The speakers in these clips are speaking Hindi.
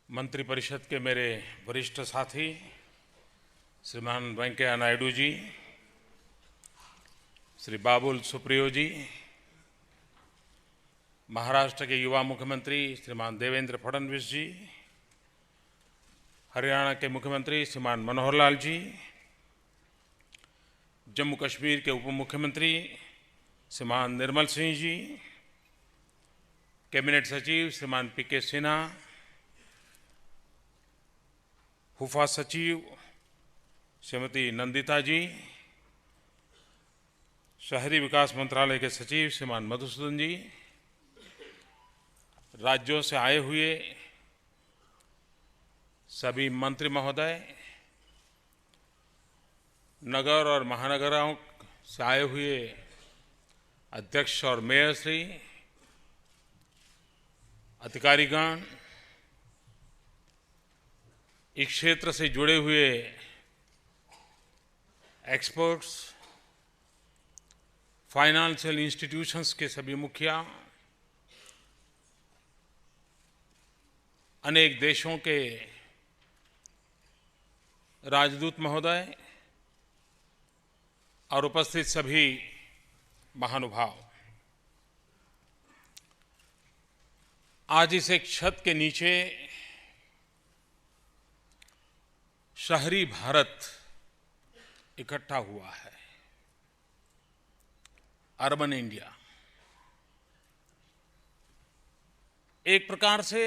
मंत्रिपरिषद के मेरे वरिष्ठ साथी श्रीमान वेंकैया नायडू जी, श्री बाबुल सुप्रियो जी, महाराष्ट्र के युवा मुख्यमंत्री श्रीमान देवेंद्र फडणवीस जी, हरियाणा के मुख्यमंत्री श्रीमान मनोहर लाल जी, जम्मू कश्मीर के उप मुख्यमंत्री श्रीमान निर्मल सिंह जी, कैबिनेट सचिव श्रीमान पीके सिन्हा, हुफा सचिव श्रीमती नंदिता जी, शहरी विकास मंत्रालय के सचिव श्रीमान मधुसूदन जी, राज्यों से आए हुए सभी मंत्री महोदय, नगर और महानगरों से आए हुए अध्यक्ष और मेयर श्री, अधिकारीगण, इस क्षेत्र से जुड़े हुए एक्सपर्ट्स, फाइनेंशियल इंस्टीट्यूशंस के सभी मुखिया, अनेक देशों के राजदूत महोदय और उपस्थित सभी महानुभाव, आज इस एक छत के नीचे शहरी भारत इकट्ठा हुआ है, अर्बन इंडिया। एक प्रकार से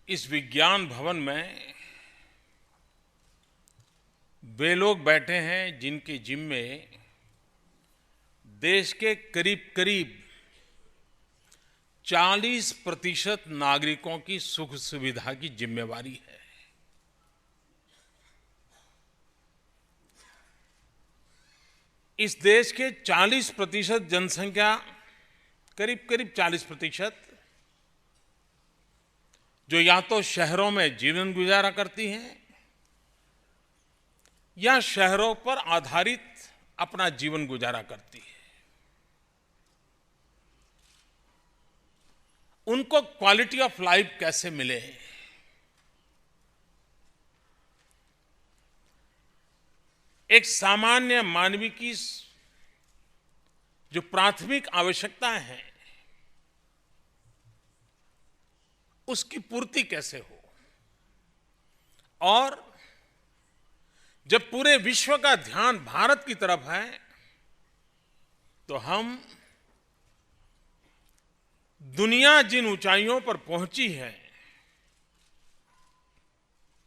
इस विज्ञान भवन में वे लोग बैठे हैं जिनके जिम्मे देश के करीब करीब 40% नागरिकों की सुख सुविधा की जिम्मेवारी है। इस देश के 40% जनसंख्या, करीब करीब 40%, जो या तो शहरों में जीवन गुजारा करती हैं या शहरों पर आधारित अपना जीवन गुजारा करती है, उनको क्वालिटी ऑफ लाइफ कैसे मिले, एक सामान्य मानवीय की जो प्राथमिक आवश्यकताएं हैं उसकी पूर्ति कैसे हो, और जब पूरे विश्व का ध्यान भारत की तरफ है तो हम दुनिया जिन ऊंचाइयों पर पहुंची है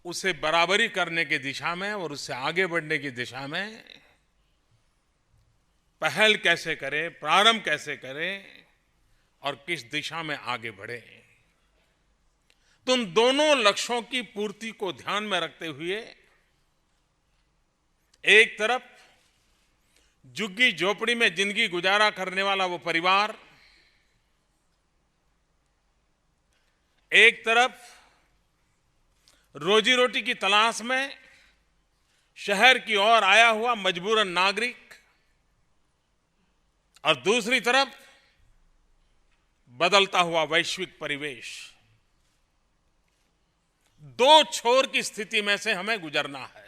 उसे बराबरी करने की दिशा में और उससे आगे बढ़ने की दिशा में पहल कैसे करें, प्रारंभ कैसे करें और किस दिशा में आगे बढ़े। तो उन दोनों लक्ष्यों की पूर्ति को ध्यान में रखते हुए एक तरफ झुग्गी झोपड़ी में जिंदगी गुजारा करने वाला वो परिवार, एक तरफ रोजी रोटी की तलाश में शहर की ओर आया हुआ मजबूरन नागरिक, और दूसरी तरफ बदलता हुआ वैश्विक परिवेश, दो छोर की स्थिति में से हमें गुजरना है।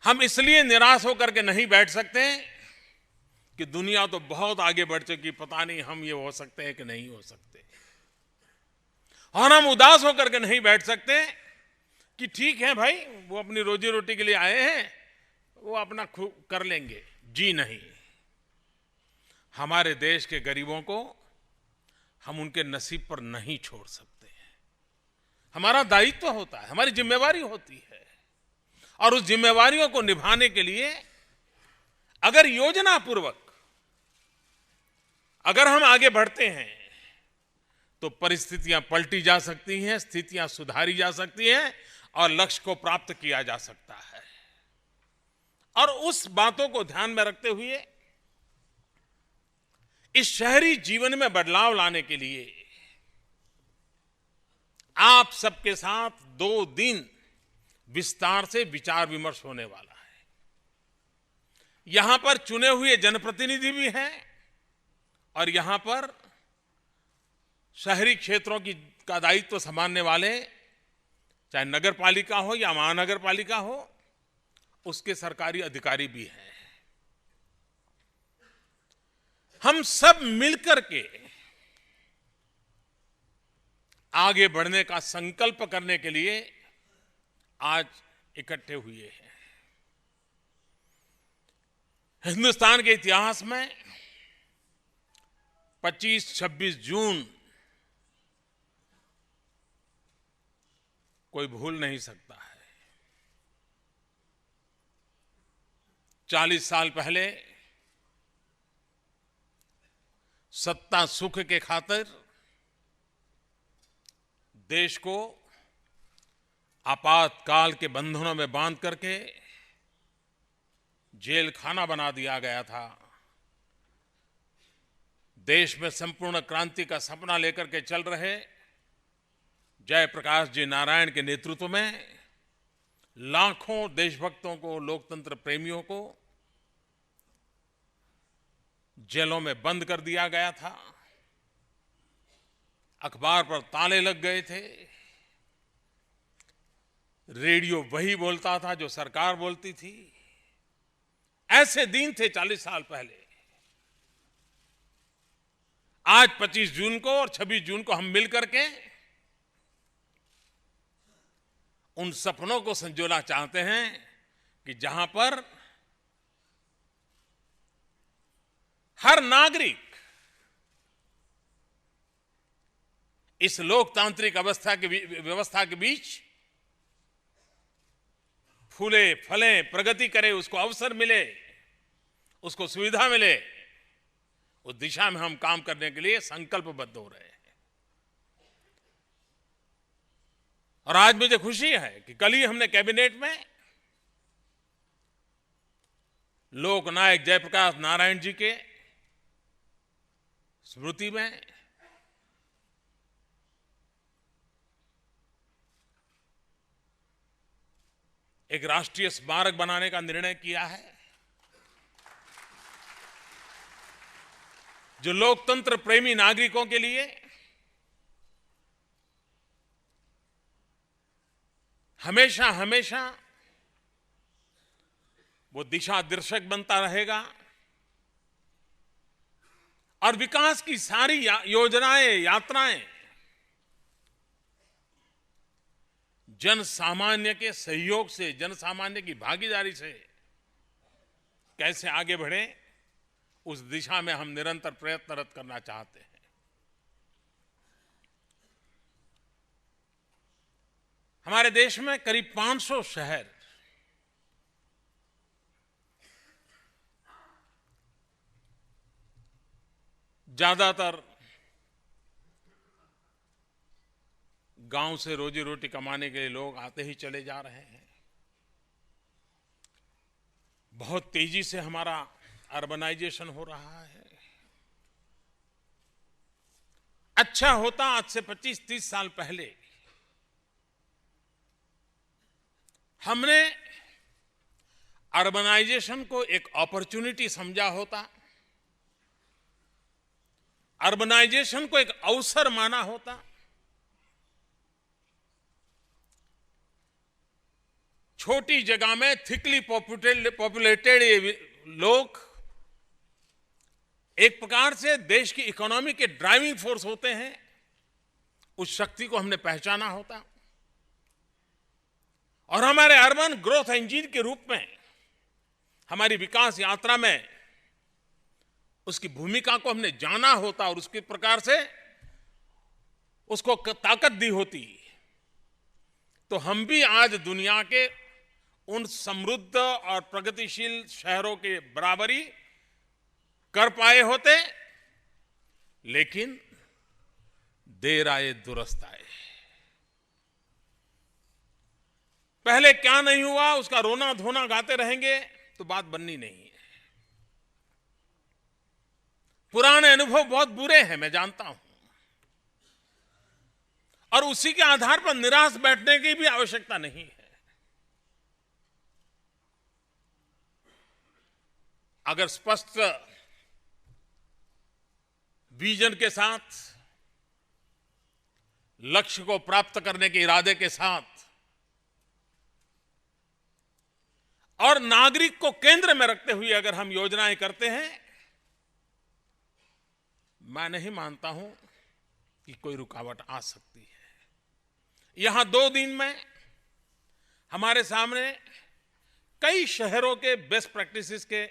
हम इसलिए निराश होकर के नहीं बैठ सकते कि दुनिया तो बहुत आगे बढ़ चुकी, पता नहीं हम ये हो सकते हैं कि नहीं हो सकते, और हम उदास होकर के नहीं बैठ सकते कि ठीक है भाई, वो अपनी रोजी रोटी के लिए आए हैं, वो अपना कर लेंगे। जी नहीं, हमारे देश के गरीबों को हम उनके नसीब पर नहीं छोड़ सकते। हमारा दायित्व होता है, हमारी जिम्मेवारी होती है, और उस जिम्मेवारियों को निभाने के लिए अगर योजनापूर्वक अगर हम आगे बढ़ते हैं तो परिस्थितियां पलटी जा सकती हैं, स्थितियां सुधारी जा सकती हैं और लक्ष्य को प्राप्त किया जा सकता है। और उस बातों को ध्यान में रखते हुए इस शहरी जीवन में बदलाव लाने के लिए आप सबके साथ 2 दिन विस्तार से विचार विमर्श होने वाला है। यहां पर चुने हुए जनप्रतिनिधि भी हैं और यहां पर शहरी क्षेत्रों का दायित्व संभालने वाले, चाहे नगर पालिका हो या महानगर पालिका हो, उसके सरकारी अधिकारी भी हैं। हम सब मिलकर के आगे बढ़ने का संकल्प करने के लिए आज इकट्ठे हुए हैं। हिंदुस्तान के इतिहास में 25-26 जून कोई भूल नहीं सकता है। 40 साल पहले सत्ता सुख के खातिर देश को आपातकाल के बंधनों में बांध करके जेल खाना बना दिया गया था। देश में संपूर्ण क्रांति का सपना लेकर के चल रहे जयप्रकाश जी नारायण के नेतृत्व में लाखों देशभक्तों को, लोकतंत्र प्रेमियों को जेलों में बंद कर दिया गया था। अखबार पर ताले लग गए थे। रेडियो वही बोलता था जो सरकार बोलती थी। ऐसे दिन थे 40 साल पहले। आज 25 जून को और 26 जून को हम मिलकर के उन सपनों को संजोना चाहते हैं कि जहां पर हर नागरिक इस लोकतांत्रिक व्यवस्था के बीच फूले फले, प्रगति करे, उसको अवसर मिले, उसको सुविधा मिले, उस दिशा में हम काम करने के लिए संकल्पबद्ध हो रहे हैं। और आज मुझे खुशी है कि कल ही हमने कैबिनेट में लोकनायक जयप्रकाश नारायण जी के स्मृति में एक राष्ट्रीय स्मारक बनाने का निर्णय किया है, जो लोकतंत्र प्रेमी नागरिकों के लिए हमेशा हमेशा वो दिशा दर्शक बनता रहेगा और विकास की सारी योजनाएं, यात्राएं जन सामान्य के सहयोग से, जन सामान्य की भागीदारी से कैसे आगे बढ़े, उस दिशा में हम निरंतर प्रयत्नरत करना चाहते हैं। हमारे देश में करीब 500 शहर ज्यादातर गांव से रोजी रोटी कमाने के लिए लोग आते ही चले जा रहे हैं। बहुत तेजी से हमारा अर्बनाइजेशन हो रहा है। अच्छा होता आज से 25-30 साल पहले हमने अर्बनाइजेशन को एक अपॉर्चुनिटी समझा होता, अर्बनाइजेशन को एक अवसर माना होता। छोटी जगह में थिकली पॉपुलेटेड लोग एक प्रकार से देश की इकोनॉमी के ड्राइविंग फोर्स होते हैं। उस शक्ति को हमने पहचाना होता और हमारे अर्बन ग्रोथ इंजन के रूप में हमारी विकास यात्रा में उसकी भूमिका को हमने जाना होता और उसके प्रकार से उसको ताकत दी होती, तो हम भी आज दुनिया के उन समृद्ध और प्रगतिशील शहरों के बराबरी कर पाए होते। लेकिन देर आए दुरुस्त आए। पहले क्या नहीं हुआ उसका रोना धोना गाते रहेंगे तो बात बननी नहीं है। पुराने अनुभव बहुत बुरे हैं, मैं जानता हूं, और उसी के आधार पर निराश बैठने की भी आवश्यकता नहीं है। अगर स्पष्ट विजन के साथ, लक्ष्य को प्राप्त करने के इरादे के साथ और नागरिक को केंद्र में रखते हुए अगर हम योजनाएं करते हैं, मैं नहीं मानता हूं कि कोई रुकावट आ सकती है। यहां 2 दिन में हमारे सामने कई शहरों के बेस्ट प्रैक्टिसेस के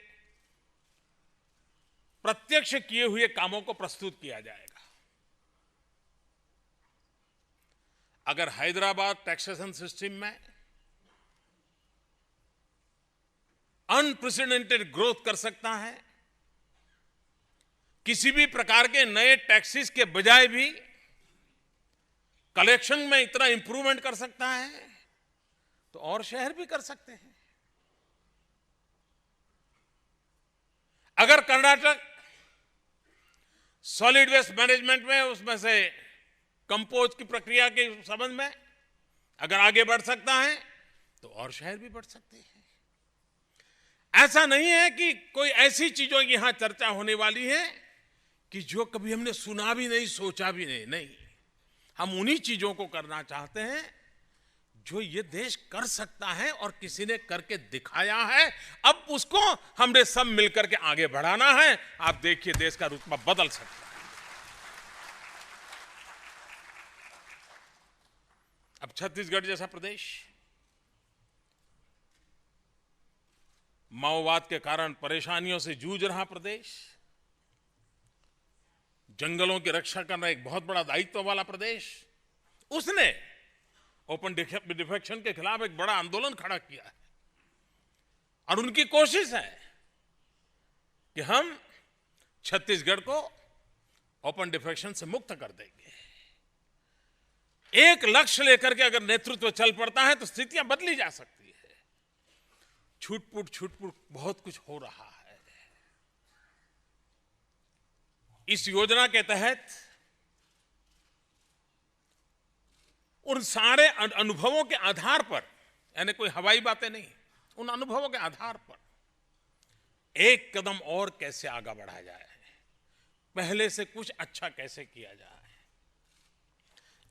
प्रत्यक्ष किए हुए कामों को प्रस्तुत किया जाएगा। अगर हैदराबाद टैक्सेशन सिस्टम में अनप्रेसिडेंटेड ग्रोथ कर सकता है, किसी भी प्रकार के नए टैक्सेस के बजाय भी कलेक्शन में इतना इंप्रूवमेंट कर सकता है, तो और शहर भी कर सकते हैं। अगर कर्नाटक सॉलिड वेस्ट मैनेजमेंट में उसमें से कंपोज की प्रक्रिया के संबंध में अगर आगे बढ़ सकता है, तो और शहर भी बढ़ सकते हैं। ऐसा नहीं है कि कोई ऐसी चीजों की यहां चर्चा होने वाली है कि जो कभी हमने सुना भी नहीं, सोचा भी नहीं। हम उन्हीं चीजों को करना चाहते हैं जो ये देश कर सकता है और किसी ने करके दिखाया है। अब उसको हमने सब मिलकर के आगे बढ़ाना है। आप देखिए, देश का रुतबा बदल सकता है। अब छत्तीसगढ़ जैसा प्रदेश माओवाद के कारण परेशानियों से जूझ रहा प्रदेश, जंगलों की रक्षा करना एक बहुत बड़ा दायित्व वाला प्रदेश, उसने ओपन डिफेक्शन के खिलाफ एक बड़ा आंदोलन खड़ा किया है। और उनकी कोशिश है कि हम छत्तीसगढ़ को ओपन डिफेक्शन से मुक्त कर देंगे। एक लक्ष्य लेकर के अगर नेतृत्व चल पड़ता है तो स्थितियां बदली जा सकती है। छुटपुट बहुत कुछ हो रहा है। इस योजना के तहत उन सारे अनुभवों के आधार पर, यानी कोई हवाई बातें नहीं, उन अनुभवों के आधार पर एक कदम और कैसे आगे बढ़ा जाए, पहले से कुछ अच्छा कैसे किया जाए।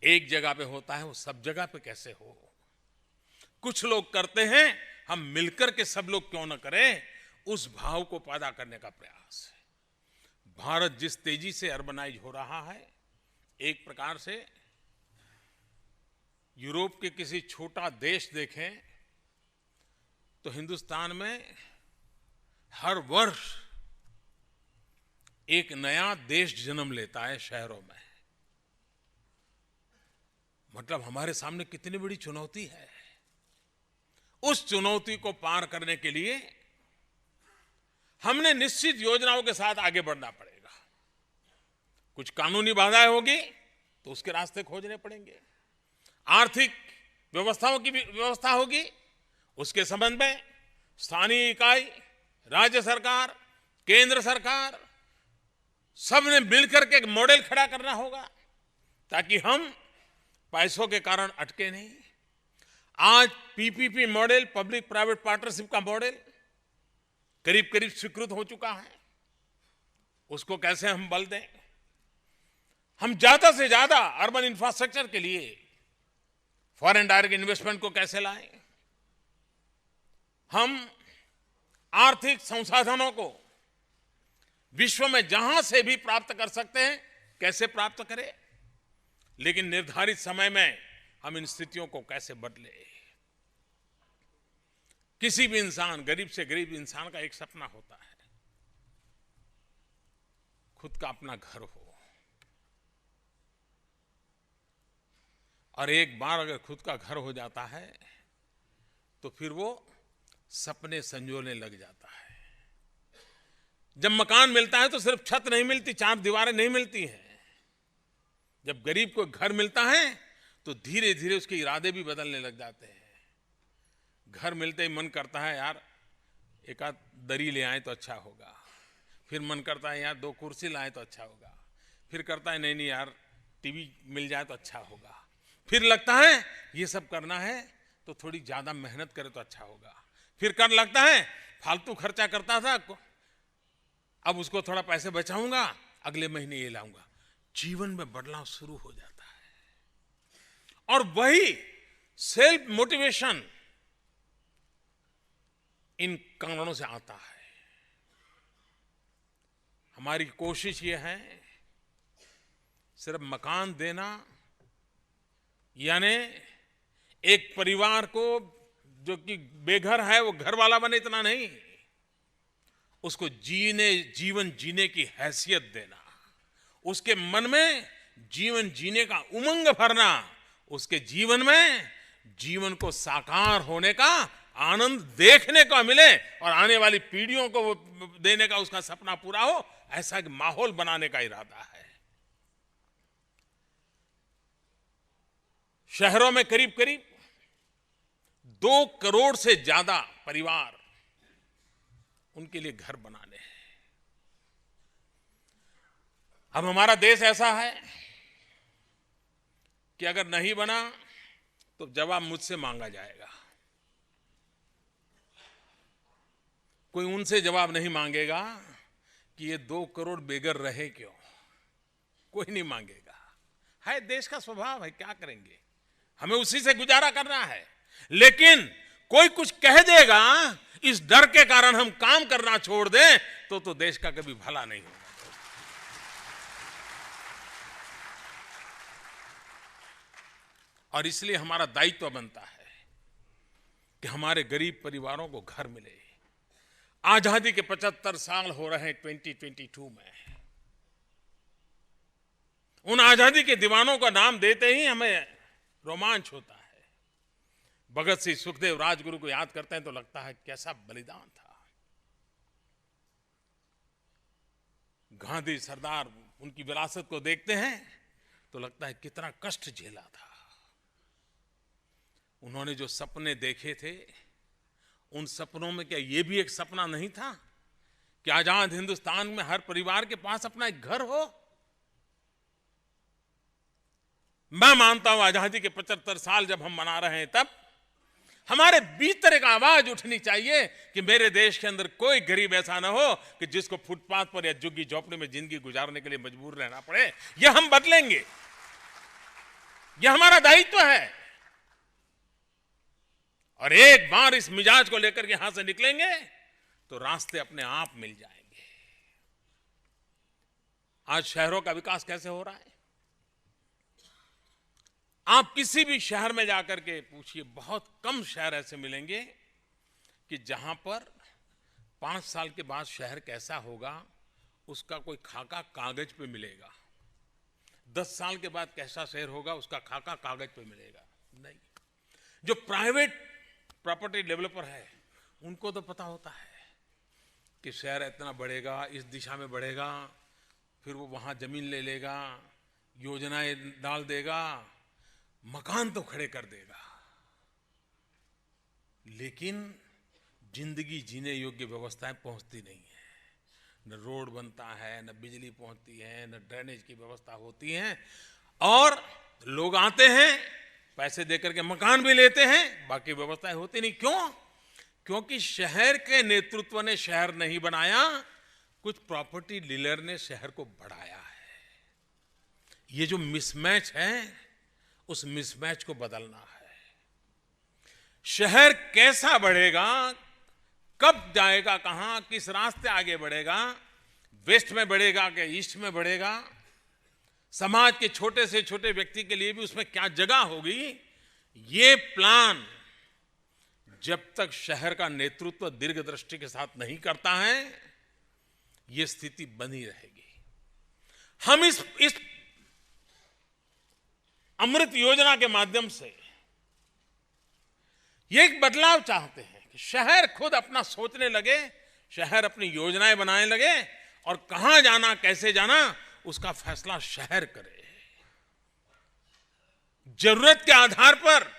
एक जगह पे होता है वो सब जगह पे कैसे हो। कुछ लोग करते हैं, हम मिलकर के सब लोग क्यों न करें, उस भाव को पैदा करने का प्रयास है। भारत जिस तेजी से अर्बनाइज हो रहा है, एक प्रकार से यूरोप के किसी छोटा देश देखें तो हिंदुस्तान में हर वर्ष एक नया देश जन्म लेता है शहरों में। मतलब हमारे सामने कितनी बड़ी चुनौती है। उस चुनौती को पार करने के लिए हमने निश्चित योजनाओं के साथ आगे बढ़ना पड़ेगा। कुछ कानूनी बाधाएं होगी तो उसके रास्ते खोजने पड़ेंगे। आर्थिक व्यवस्थाओं की भी व्यवस्था होगी, उसके संबंध में स्थानीय इकाई, राज्य सरकार, केंद्र सरकार, सबने मिलकर के एक मॉडल खड़ा करना होगा ताकि हम पैसों के कारण अटके नहीं। आज PPP model, public private partnership का मॉडल करीब करीब स्वीकृत हो चुका है। उसको कैसे हम बल दें, हम ज्यादा से ज्यादा अर्बन इंफ्रास्ट्रक्चर के लिए फॉरेन डायरेक्ट इन्वेस्टमेंट को कैसे लाएं, हम आर्थिक संसाधनों को विश्व में जहां से भी प्राप्त कर सकते हैं कैसे प्राप्त करें, लेकिन निर्धारित समय में हम इन स्थितियों को कैसे बदले। किसी भी इंसान, गरीब से गरीब इंसान का एक सपना होता है, खुद का अपना घर हो। और एक बार अगर खुद का घर हो जाता है तो फिर वो सपने संजोने लग जाता है। जब मकान मिलता है तो सिर्फ छत नहीं मिलती, 4 दीवारें नहीं मिलती हैं। जब गरीब को घर मिलता है तो धीरे धीरे उसके इरादे भी बदलने लग जाते हैं। घर मिलते ही मन करता है यार एक आध दरी ले आए तो अच्छा होगा, फिर मन करता है यार 2 कुर्सी लाए तो अच्छा होगा, फिर करता है नहीं यार टीवी मिल जाए तो अच्छा होगा, फिर लगता है ये सब करना है तो थोड़ी ज्यादा मेहनत करे तो अच्छा होगा, फिर कर लगता है फालतू खर्चा करता था अब उसको थोड़ा पैसे बचाऊंगा अगले महीने ये लाऊंगा। जीवन में बदलाव शुरू हो जाता है और वही सेल्फ मोटिवेशन इन कारणों से आता है। हमारी कोशिश ये है सिर्फ मकान देना, यानी एक परिवार को जो कि बेघर है वो घर वाला बने, इतना नहीं, उसको जीवन जीने की हैसियत देना, उसके मन में जीवन जीने का उमंग भरना, उसके जीवन में जीवन को साकार होने का आनंद देखने को मिले और आने वाली पीढ़ियों को वो देने का उसका सपना पूरा हो, ऐसा एक माहौल बनाने का इरादा है। शहरों में करीब करीब 2 करोड़ से ज्यादा परिवार, उनके लिए घर बनाने हैं। अब हमारा देश ऐसा है कि अगर नहीं बना तो जवाब मुझसे मांगा जाएगा। कोई उनसे जवाब नहीं मांगेगा कि ये 2 करोड़ बेघर रहे क्यों, कोई नहीं मांगेगा। है देश का स्वभाव है, क्या करेंगे, हमें उसी से गुजारा करना है। लेकिन कोई कुछ कह देगा, इस डर के कारण हम काम करना छोड़ दें तो देश का कभी भला नहीं होगा। और इसलिए हमारा दायित्व बनता है कि हमारे गरीब परिवारों को घर मिले। आजादी के 75 साल हो रहे हैं 2022 में। उन आजादी के दीवानों का नाम देते ही हमें रोमांच होता है। भगत सिंह, सुखदेव, राजगुरु को याद करते हैं तो लगता है कैसा बलिदान था। गांधी, सरदार, उनकी विरासत को देखते हैं तो लगता है कितना कष्ट झेला था। उन्होंने जो सपने देखे थे, उन सपनों में क्या ये भी एक सपना नहीं था कि आजाद हिंदुस्तान में हर परिवार के पास अपना एक घर हो? मैं मानता हूं आजादी के 75 साल जब हम मना रहे हैं तब हमारे भीतर एक आवाज उठनी चाहिए कि मेरे देश के अंदर कोई गरीब ऐसा ना हो कि जिसको फुटपाथ पर या झुग्गी झोपड़ी में जिंदगी गुजारने के लिए मजबूर रहना पड़े। यह हम बदलेंगे, यह हमारा दायित्व है। और एक बार इस मिजाज को लेकर के यहां से निकलेंगे तो रास्ते अपने आप मिल जाएंगे। आज शहरों का विकास कैसे हो रहा है? आप किसी भी शहर में जाकर के पूछिए, बहुत कम शहर ऐसे मिलेंगे कि जहां पर 5 साल के बाद शहर कैसा होगा उसका कोई खाका कागज पे मिलेगा। 10 साल के बाद कैसा शहर होगा उसका खाका कागज पे मिलेगा नहीं। जो प्राइवेट प्रॉपर्टी डेवलपर है उनको तो पता होता है कि शहर इतना बढ़ेगा, इस दिशा में बढ़ेगा, फिर वो वहां जमीन ले लेगा, योजनाएं डाल देगा, मकान तो खड़े कर देगा, लेकिन जिंदगी जीने योग्य व्यवस्थाएं पहुंचती नहीं है। न रोड बनता है, न बिजली पहुंचती है, न ड्रेनेज की व्यवस्था होती है। और लोग आते हैं, पैसे देकर के मकान भी लेते हैं, बाकी व्यवस्थाएं होती नहीं। क्यों? क्योंकि शहर के नेतृत्व ने शहर नहीं बनाया, कुछ प्रॉपर्टी डीलर ने शहर को बढ़ाया है। ये जो मिसमैच है, उस मिसमैच को बदलना है। शहर कैसा बढ़ेगा, कब जाएगा, कहां, किस रास्ते आगे बढ़ेगा, वेस्ट में बढ़ेगा कि ईस्ट में बढ़ेगा, समाज के छोटे से छोटे व्यक्ति के लिए भी उसमें क्या जगह होगी, ये प्लान जब तक शहर का नेतृत्व दीर्घदृष्टि के साथ नहीं करता है, ये स्थिति बनी रहेगी। हम इस अमृत योजना के माध्यम से ये एक बदलाव चाहते हैं कि शहर खुद अपना सोचने लगे, शहर अपनी योजनाएं बनाने लगे और कहां जाना, कैसे जाना, उसका फैसला शहर करे। जरूरत के आधार पर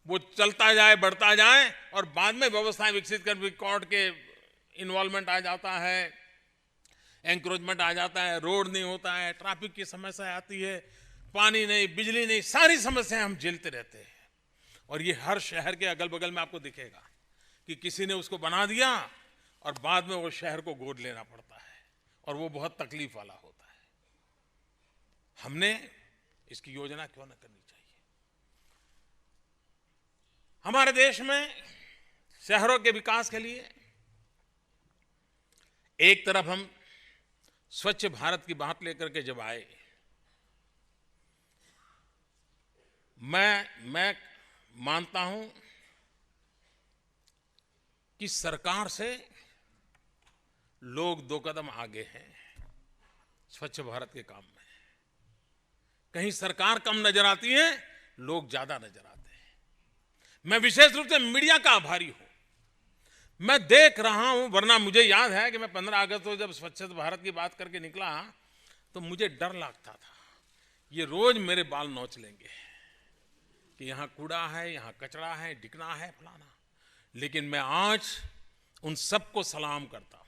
वो चलता जाए, बढ़ता जाए और बाद में व्यवस्थाएं विकसित कर, कोर्ट के इन्वॉल्वमेंट आ जाता है, एंक्रोचमेंट आ जाता है, रोड नहीं होता है, ट्रैफिक की समस्या आती है, पानी नहीं, बिजली नहीं, सारी समस्याएं हम झेलते रहते हैं। और ये हर शहर के अगल बगल में आपको दिखेगा कि किसी ने उसको बना दिया और बाद में वो शहर को गोद लेना पड़ता है और वो बहुत तकलीफ वाला होता है। हमने इसकी योजना क्यों न करनी चाहिए? हमारे देश में शहरों के विकास के लिए एक तरफ हम स्वच्छ भारत की बात लेकर के जब आए, मैं मानता हूं कि सरकार से लोग 2 कदम आगे हैं स्वच्छ भारत के काम में। कहीं सरकार कम नजर आती है, लोग ज्यादा नजर आते हैं। मैं विशेष रूप से मीडिया का आभारी हूं। मैं देख रहा हूं, वरना मुझे याद है कि मैं 15 अगस्त को जब स्वच्छ भारत की बात करके निकला तो मुझे डर लगता था, ये रोज मेरे बाल नोच लेंगे कि यहां कूड़ा है, यहां कचरा है, डिकना है, फलाना। लेकिन मैं आज उन सबको सलाम करता हूं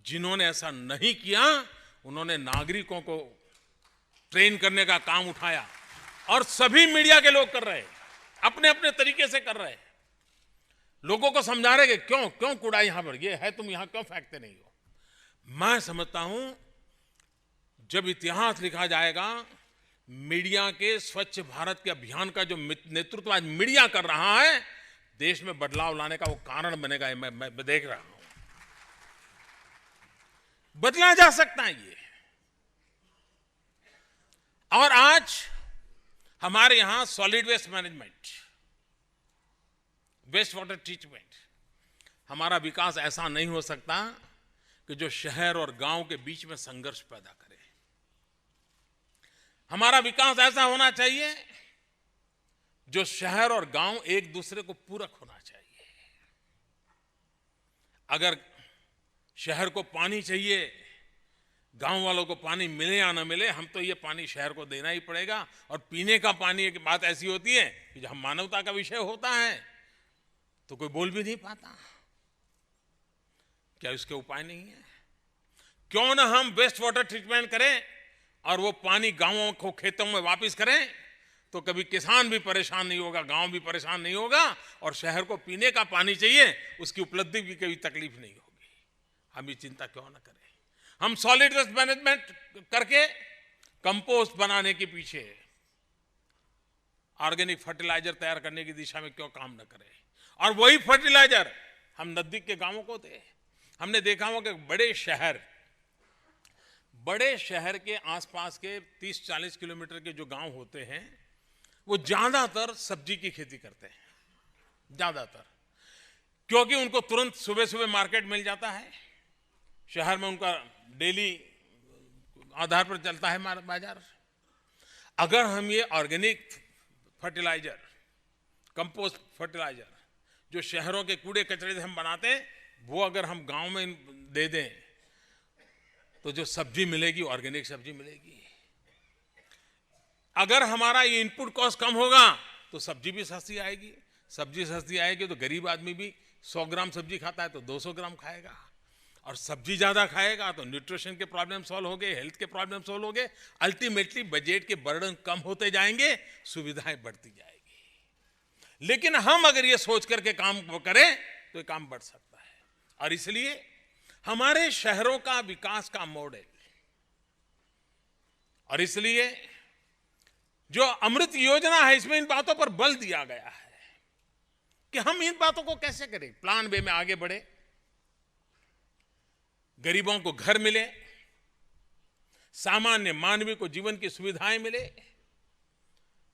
जिन्होंने ऐसा नहीं किया। उन्होंने नागरिकों को ट्रेन करने का काम उठाया और सभी मीडिया के लोग कर रहे हैं, अपने अपने तरीके से कर रहे हैं। लोगों को समझा रहे कि क्यों कूड़ा यहां पर ये है, तुम यहां क्यों फेंकते नहीं हो। मैं समझता हूं जब इतिहास लिखा जाएगा, मीडिया के स्वच्छ भारत के अभियान का जो नेतृत्व आज मीडिया कर रहा है, देश में बदलाव लाने का वो कारण बनेगा। मैं देख रहा हूं बदला जा सकता है ये। और आज हमारे यहां solid waste management, waste water treatment, हमारा विकास ऐसा नहीं हो सकता कि जो शहर और गांव के बीच में संघर्ष पैदा करे। हमारा विकास ऐसा होना चाहिए जो शहर और गांव एक दूसरे को पूरक होना चाहिए। अगर शहर को पानी चाहिए, गांव वालों को पानी मिले या ना मिले, हम तो ये पानी शहर को देना ही पड़ेगा। और पीने का पानी की बात ऐसी होती है कि जब मानवता का विषय होता है तो कोई बोल भी नहीं पाता। क्या इसके उपाय नहीं है? क्यों ना हम वेस्ट वाटर ट्रीटमेंट करें और वो पानी गांवों को खेतों में वापस करें, तो कभी किसान भी परेशान नहीं होगा, गांव भी परेशान नहीं होगा, और शहर को पीने का पानी चाहिए, उसकी उपलब्धि की कोई तकलीफ नहीं होगी। हम ये चिंता क्यों ना करें? हम सॉलिड वेस्ट मैनेजमेंट करके कंपोस्ट बनाने के पीछे, ऑर्गेनिक फर्टिलाइजर तैयार करने की दिशा में क्यों काम न करें? और वही फर्टिलाइजर हम नजदीक के गांवों को दें। हमने देखा होगा कि बड़े शहर के आसपास के 30-40 किलोमीटर के जो गांव होते हैं, वो ज्यादातर सब्जी की खेती करते हैं, ज्यादातर, क्योंकि उनको तुरंत सुबह सुबह मार्केट मिल जाता है। शहर में उनका डेली आधार पर चलता है बाजार। अगर हम ये ऑर्गेनिक फर्टिलाइजर, कंपोस्ट फर्टिलाइजर, जो शहरों के कूड़े कचरे से हम बनाते हैं, वो अगर हम गांव में दे दें तो जो सब्जी मिलेगी ऑर्गेनिक सब्जी मिलेगी। अगर हमारा ये इनपुट कॉस्ट कम होगा तो सब्जी भी सस्ती आएगी। सब्जी सस्ती आएगी तो गरीब आदमी भी 100 ग्राम सब्जी खाता है तो 200 ग्राम खाएगा, और सब्जी ज्यादा खाएगा तो न्यूट्रिशन के प्रॉब्लम सॉल्व हो गए, हेल्थ के प्रॉब्लम सॉल्व हो गए। अल्टीमेटली बजट के बर्डन कम होते जाएंगे, सुविधाएं बढ़ती जाएगी। लेकिन हम अगर ये सोच करके काम करें तो ये काम बढ़ सकता है। और इसलिए हमारे शहरों का विकास का मॉडल, और इसलिए जो अमृत योजना है, इसमें इन बातों पर बल दिया गया है कि हम इन बातों को कैसे करें। प्लान बे में आगे बढ़े, गरीबों को घर मिले, सामान्य मानवीय को जीवन की सुविधाएं मिले।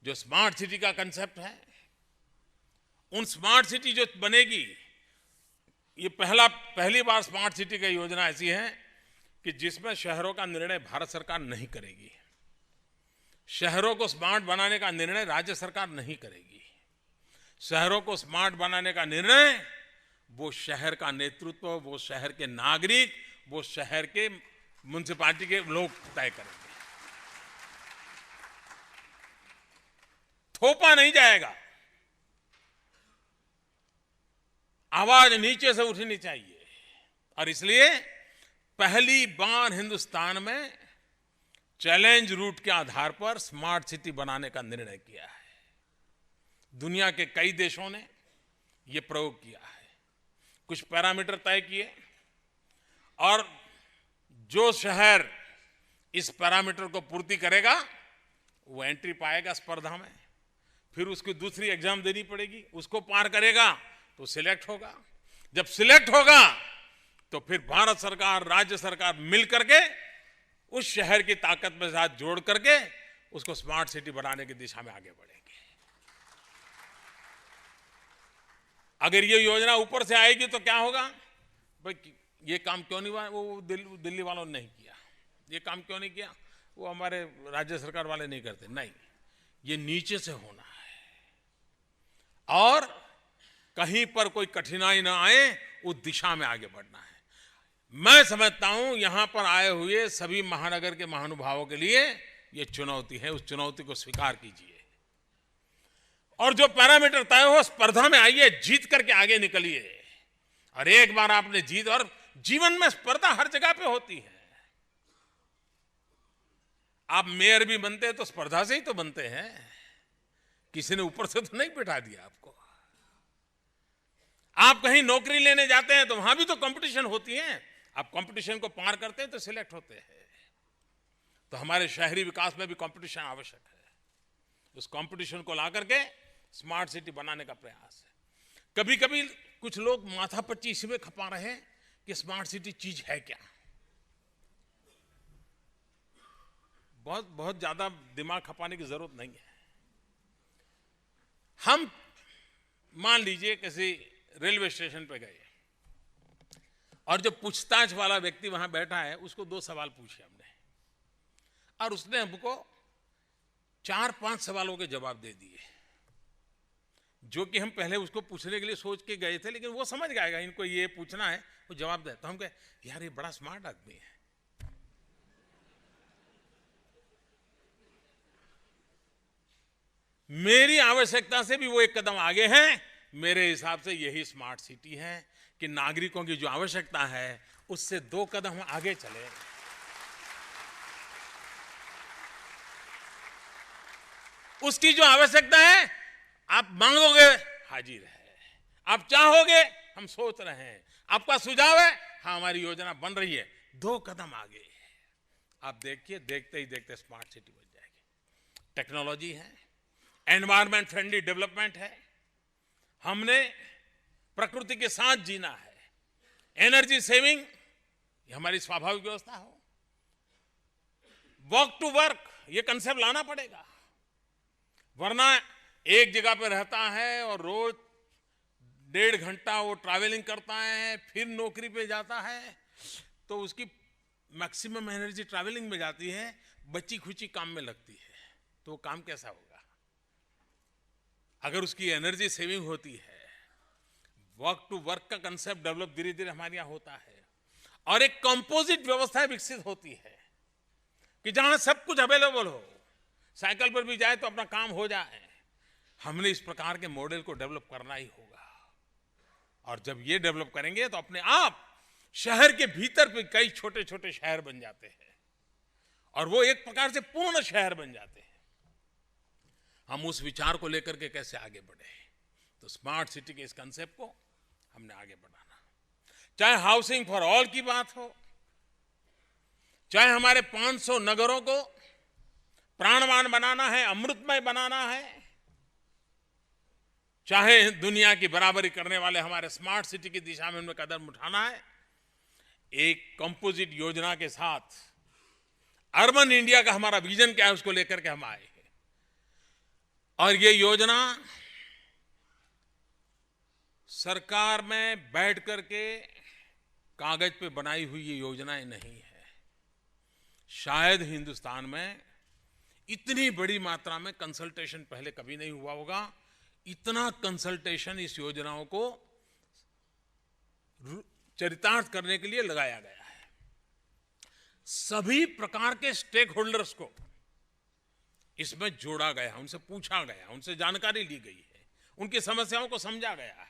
जो स्मार्ट सिटी का कंसेप्ट है, उन स्मार्ट सिटी जो बनेगी, ये पहली बार स्मार्ट सिटी की योजना ऐसी है कि जिसमें शहरों का निर्णय भारत सरकार नहीं करेगी। शहरों को स्मार्ट बनाने का निर्णय राज्य सरकार नहीं करेगी। शहरों को स्मार्ट बनाने का निर्णय वो शहर का नेतृत्व, वो शहर के नागरिक, वो शहर के म्युनिसिपैलिटी के लोग तय करेंगे। थोपा नहीं जाएगा, आवाज नीचे से उठनी चाहिए। और इसलिए पहली बार हिंदुस्तान में चैलेंज रूट के आधार पर स्मार्ट सिटी बनाने का निर्णय किया है। दुनिया के कई देशों ने यह प्रयोग किया है, कुछ पैरामीटर तय किए और जो शहर इस पैरामीटर को पूर्ति करेगा वो एंट्री पाएगा स्पर्धा में, फिर उसकी दूसरी एग्जाम देनी पड़ेगी, उसको पार करेगा तो सिलेक्ट होगा। जब सिलेक्ट होगा तो फिर भारत सरकार, राज्य सरकार मिल करके उस शहर की ताकत में साथ जोड़ करके उसको स्मार्ट सिटी बनाने की दिशा में आगे बढ़ेंगे। अगर ये योजना ऊपर से आएगी तो क्या होगा? भाई ये काम क्यों नहीं हुआ, वो दिल्ली वालों ने नहीं किया, ये काम क्यों नहीं किया, वो हमारे राज्य सरकार वाले नहीं करते। नहीं, ये नीचे से होना है और कहीं पर कोई कठिनाई ना आए उस दिशा में आगे बढ़ना है। मैं समझता हूं यहां पर आए हुए सभी महानगर के महानुभावों के लिए ये चुनौती है, उस चुनौती को स्वीकार कीजिए और जो पैरामीटर तय हो स्पर्धा में आइए, जीत करके आगे निकलिए। और एक बार आपने जीत, और जीवन में स्पर्धा हर जगह पे होती है। आप मेयर भी बनते हैं तो स्पर्धा से ही तो बनते हैं, किसी ने ऊपर से तो नहीं बिठा दिया आपको। आप कहीं नौकरी लेने जाते हैं तो वहां भी तो कंपटीशन होती है, आप कंपटीशन को पार करते हैं तो सिलेक्ट होते हैं। तो हमारे शहरी विकास में भी कंपटीशन आवश्यक है, उस कंपटीशन को ला करके स्मार्ट सिटी बनाने का प्रयास है। कभी कभी कुछ लोग माथापच्ची इसमें खपा रहे हैं कि स्मार्ट सिटी चीज है क्या। बहुत ज्यादा दिमाग खपाने की जरूरत नहीं है। हम मान लीजिए किसी रेलवे स्टेशन पे गए और जो पूछताछ वाला व्यक्ति वहां बैठा है उसको 2 सवाल पूछे हमने और उसने हमको 4-5 सवालों के जवाब दे दिए, जो कि हम पहले उसको पूछने के लिए सोच के गए थे, लेकिन वो समझ गएगा इनको ये पूछना है, वो जवाब दे। तो हम कहे यार ये बड़ा स्मार्ट आदमी है। मेरी आवश्यकता से भी वो एक कदम आगे हैं। मेरे हिसाब से यही स्मार्ट सिटी है कि नागरिकों की जो आवश्यकता है उससे 2 कदम आगे चले। उसकी जो आवश्यकता है आप मांगोगे, हाजिर है। आप चाहोगे, हम सोच रहे हैं। आपका सुझाव है, हाँ हमारी योजना बन रही है। 2 कदम आगे आप देखिए, देखते ही देखते स्मार्ट सिटी बन जाएगी। टेक्नोलॉजी है, एनवायरमेंट फ्रेंडली डेवलपमेंट है, हमने प्रकृति के साथ जीना है, एनर्जी सेविंग ये हमारी स्वाभाविक व्यवस्था हो, वॉक टू वर्क ये कंसेप्ट लाना पड़ेगा, वरना एक जगह पे रहता है और रोज 1.5 घंटा वो ट्रैवलिंग करता है, फिर नौकरी पे जाता है, तो उसकी मैक्सिमम एनर्जी ट्रैवलिंग में जाती है, बची खुची काम में लगती है, तो वो काम कैसा होगा? अगर उसकी एनर्जी सेविंग होती है, वर्क टू वर्क का कंसेप्ट डेवलप धीरे धीरे हमारे यहाँ होता है और एक कंपोजिट व्यवस्था विकसित होती है कि जहां सब कुछ अवेलेबल हो, साइकिल पर भी जाए तो अपना काम हो जाए। हमने इस प्रकार के मॉडल को डेवलप करना ही होगा और जब ये डेवलप करेंगे तो अपने आप शहर के भीतर भी कई छोटे छोटे शहर बन जाते हैं और वो एक प्रकार से पूर्ण शहर बन जाते हैं। हम उस विचार को लेकर के कैसे आगे बढ़े, तो स्मार्ट सिटी के इस कंसेप्ट को हमने आगे बढ़ाना। चाहे हाउसिंग फॉर ऑल की बात हो, चाहे हमारे 500 नगरों को प्राणवान बनाना है, अमृतमय बनाना है, चाहे दुनिया की बराबरी करने वाले हमारे स्मार्ट सिटी की दिशा में उनमें कदम उठाना है, एक कंपोजिट योजना के साथ अर्बन इंडिया का हमारा विजन क्या है उसको लेकर के हम आए हैं। और ये योजना सरकार में बैठ करके कागज पे बनाई हुई ये योजनाएं नहीं है। शायद हिंदुस्तान में इतनी बड़ी मात्रा में कंसल्टेशन पहले कभी नहीं हुआ होगा। इतना कंसल्टेशन इस योजनाओं को चरितार्थ करने के लिए लगाया गया है। सभी प्रकार के स्टेक होल्डर्स को इसमें जोड़ा गया, उनसे पूछा गया, उनसे जानकारी ली गई है, उनकी समस्याओं को समझा गया है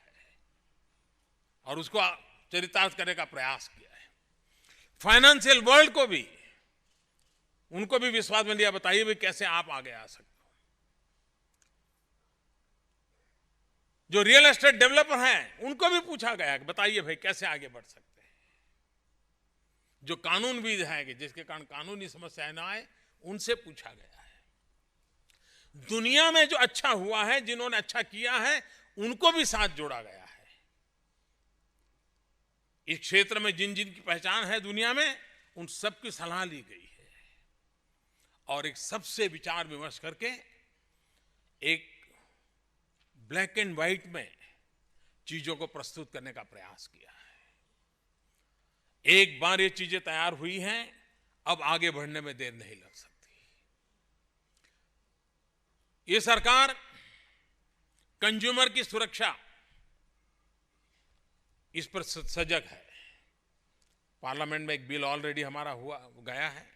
और उसको चरितार्थ करने का प्रयास किया है। फाइनेंशियल वर्ल्ड को भी, उनको भी विश्वास में लिया, बताइए भाई कैसे आप आगे आ सकते हो। जो रियल एस्टेट डेवलपर हैं उनको भी पूछा गया कि बताइए भाई कैसे आगे बढ़ सकते हैं। जो कानूनविद हैं कि जिसके कारण कानूनी समस्याएं ना आए, उनसे पूछा गया है। दुनिया में जो अच्छा हुआ है, जिन्होंने अच्छा किया है, उनको भी साथ जोड़ा गया है। इस क्षेत्र में जिन जिन की पहचान है दुनिया में, उन सब की सलाह ली गई है और एक सबसे विचार विमर्श करके एक ब्लैक एंड व्हाइट में चीजों को प्रस्तुत करने का प्रयास किया है। एक बार ये चीजें तैयार हुई हैं, अब आगे बढ़ने में देर नहीं लग सकती। ये सरकार कंज्यूमर की सुरक्षा, इस पर सजग है। पार्लियामेंट में एक बिल ऑलरेडी हमारा गया है,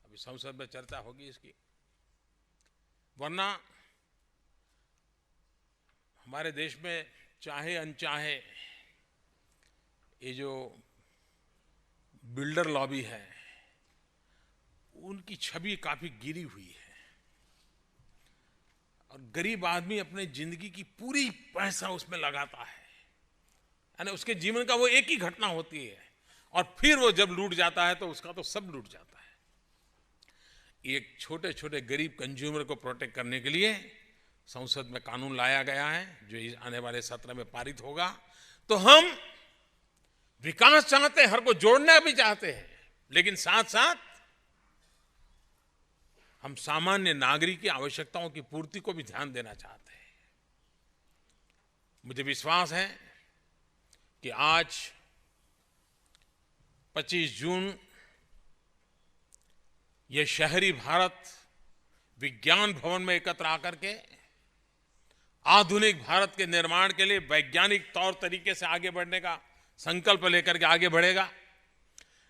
अभी संसद में चर्चा होगी इसकी। वरना हमारे देश में चाहे अनचाहे ये जो बिल्डर लॉबी है, उनकी छवि काफी गिरी हुई है और गरीब आदमी अपने जिंदगी की पूरी पैसा उसमें लगाता है, यानी उसके जीवन का वो एक ही घटना होती है और फिर वो जब लूट जाता है तो उसका तो सब लूट जाता है। एक छोटे छोटे गरीब कंज्यूमर को प्रोटेक्ट करने के लिए संसद में कानून लाया गया है, जो आने वाले सत्र में पारित होगा। तो हम विकास चाहते हैं, हर को जोड़ना भी चाहते हैं, लेकिन साथ साथ हम सामान्य नागरिक की आवश्यकताओं की पूर्ति को भी ध्यान देना चाहते हैं। मुझे विश्वास है कि आज 25 जून ये शहरी भारत विज्ञान भवन में एकत्र आकर के आधुनिक भारत के निर्माण के लिए वैज्ञानिक तौर तरीके से आगे बढ़ने का संकल्प लेकर के आगे बढ़ेगा।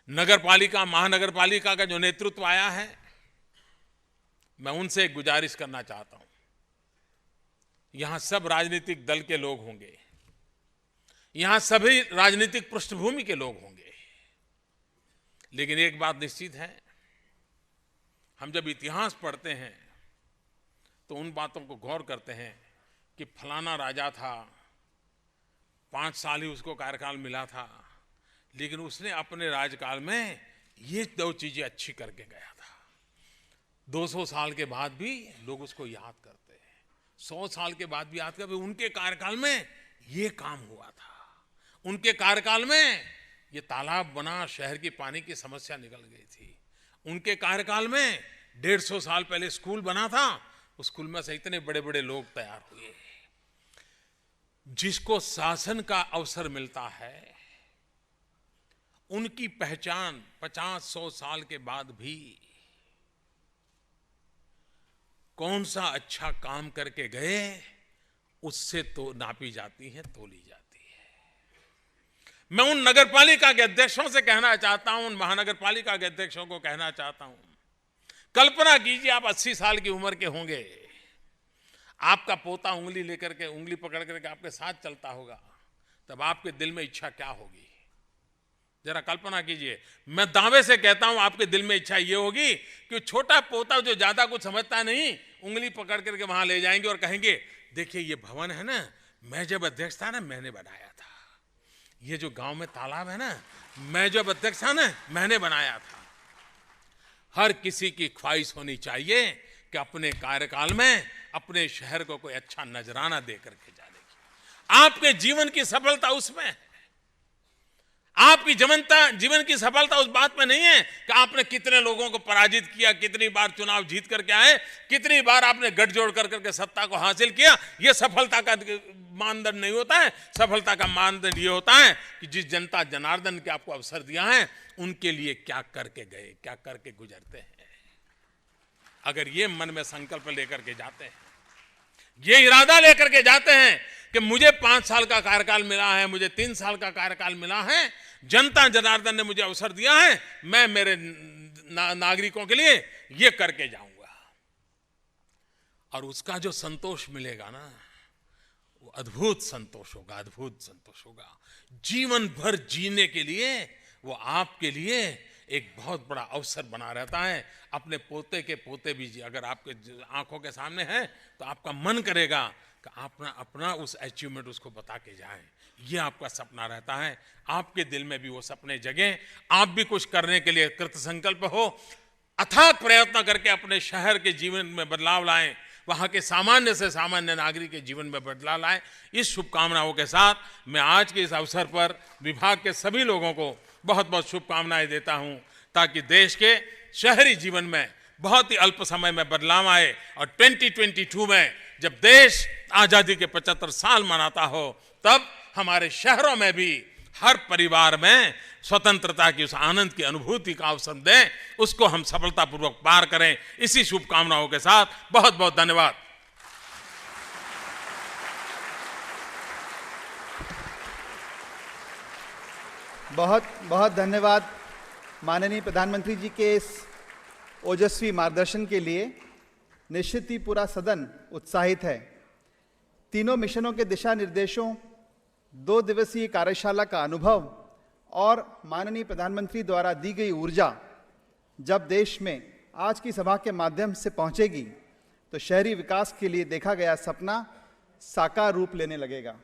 नगरपालिका, महानगरपालिका का जो नेतृत्व आया है, मैं उनसे एक गुजारिश करना चाहता हूं। यहां सब राजनीतिक दल के लोग होंगे, यहां सभी राजनीतिक पृष्ठभूमि के लोग होंगे, लेकिन एक बात निश्चित है, हम जब इतिहास पढ़ते हैं तो उन बातों को गौर करते हैं कि फलाना राजा था, 5 साल ही उसको कार्यकाल मिला था, लेकिन उसने अपने राजकाल में ये 2 चीजें अच्छी करके गया था। 200 साल के बाद भी लोग उसको याद करते हैं, 100 साल के बाद भी याद करते हैं। उनके कार्यकाल में ये काम हुआ था, उनके कार्यकाल में ये तालाब बना, शहर की पानी की समस्या निकल गई थी। उनके कार्यकाल में 150 साल पहले स्कूल बना था, उस स्कूल में से इतने बड़े बड़े लोग तैयार हुए। जिसको शासन का अवसर मिलता है, उनकी पहचान 50-100 साल के बाद भी कौन सा अच्छा काम करके गए, उससे तो नापी जाती है, तोली जाती है। मैं उन नगरपालिका के अध्यक्षों से कहना चाहता हूं, उन महानगरपालिका के अध्यक्षों को कहना चाहता हूं, कल्पना कीजिए आप 80 साल की उम्र के होंगे, आपका पोता उंगली पकड़ करके आपके साथ चलता होगा, तब आपके दिल में इच्छा क्या होगी? जरा कल्पना कीजिए। मैं दावे से कहता हूं आपके दिल में इच्छा ये होगी कि छोटा पोता जो ज्यादा कुछ समझता नहीं, उंगली पकड़ करके वहां ले जाएंगे और कहेंगे, देखिए ये भवन है ना, मैं जब अध्यक्ष था ना, मैंने बनाया था। ये जो गांव में तालाब है ना, मैं जब अध्यक्ष था ना, मैंने बनाया था। हर किसी की ख्वाहिश होनी चाहिए कि अपने कार्यकाल में अपने शहर को कोई अच्छा नजराना दे करके जाने की। आपके जीवन की सफलता उसमें है। आपकी जीवन की सफलता उस बात में नहीं है कि आपने कितने लोगों को पराजित किया, कितनी बार चुनाव जीत करके आए, कितनी बार आपने गठजोड़ करके सत्ता को हासिल किया। यह सफलता का मानदंड नहीं होता है। सफलता का मानदंड यह होता है कि जिस जनता जनार्दन के आपको अवसर दिया है, उनके लिए क्या करके गए, क्या करके गुजरते हैं। अगर ये मन में संकल्प लेकर के जाते हैं, ये इरादा लेकर के जाते हैं कि मुझे 5 साल का कार्यकाल मिला है, मुझे 3 साल का कार्यकाल मिला है, जनता जनार्दन ने मुझे अवसर दिया है, मैं मेरे नागरिकों के लिए ये करके जाऊंगा, और उसका जो संतोष मिलेगा ना, वो अद्भुत संतोष होगा, अद्भुत संतोष होगा। जीवन भर जीने के लिए वो आपके लिए एक बहुत बड़ा अवसर बना रहता है। अपने पोते के पोते भी अगर आपके आंखों के सामने हैं तो आपका मन करेगा कि अपना अपना उस अचीवमेंट उसको बता के जाएं। ये आपका सपना रहता है, आपके दिल में भी वो सपने जगें, आप भी कुछ करने के लिए कृत संकल्प हो, अथाक प्रयत्न करके अपने शहर के जीवन में बदलाव लाएं, वहाँ के सामान्य से सामान्य नागरिक के जीवन में बदलाव लाएं। इस शुभकामनाओं के साथ मैं आज के इस अवसर पर विभाग के सभी लोगों को बहुत बहुत शुभकामनाएं देता हूं, ताकि देश के शहरी जीवन में बहुत ही अल्प समय में बदलाव आए और 2022 में जब देश आज़ादी के 75 साल मनाता हो, तब हमारे शहरों में भी हर परिवार में स्वतंत्रता की उस आनंद की अनुभूति का अवसर दें, उसको हम सफलतापूर्वक पार करें। इसी शुभकामनाओं के साथ बहुत बहुत धन्यवाद। बहुत बहुत धन्यवाद माननीय प्रधानमंत्री जी के इस ओजस्वी मार्गदर्शन के लिए। निश्चित ही पूरा सदन उत्साहित है। तीनों मिशनों के दिशा निर्देशों, 2 दिवसीय कार्यशाला का अनुभव और माननीय प्रधानमंत्री द्वारा दी गई ऊर्जा जब देश में आज की सभा के माध्यम से पहुंचेगी, तो शहरी विकास के लिए देखा गया सपना साकार रूप लेने लगेगा।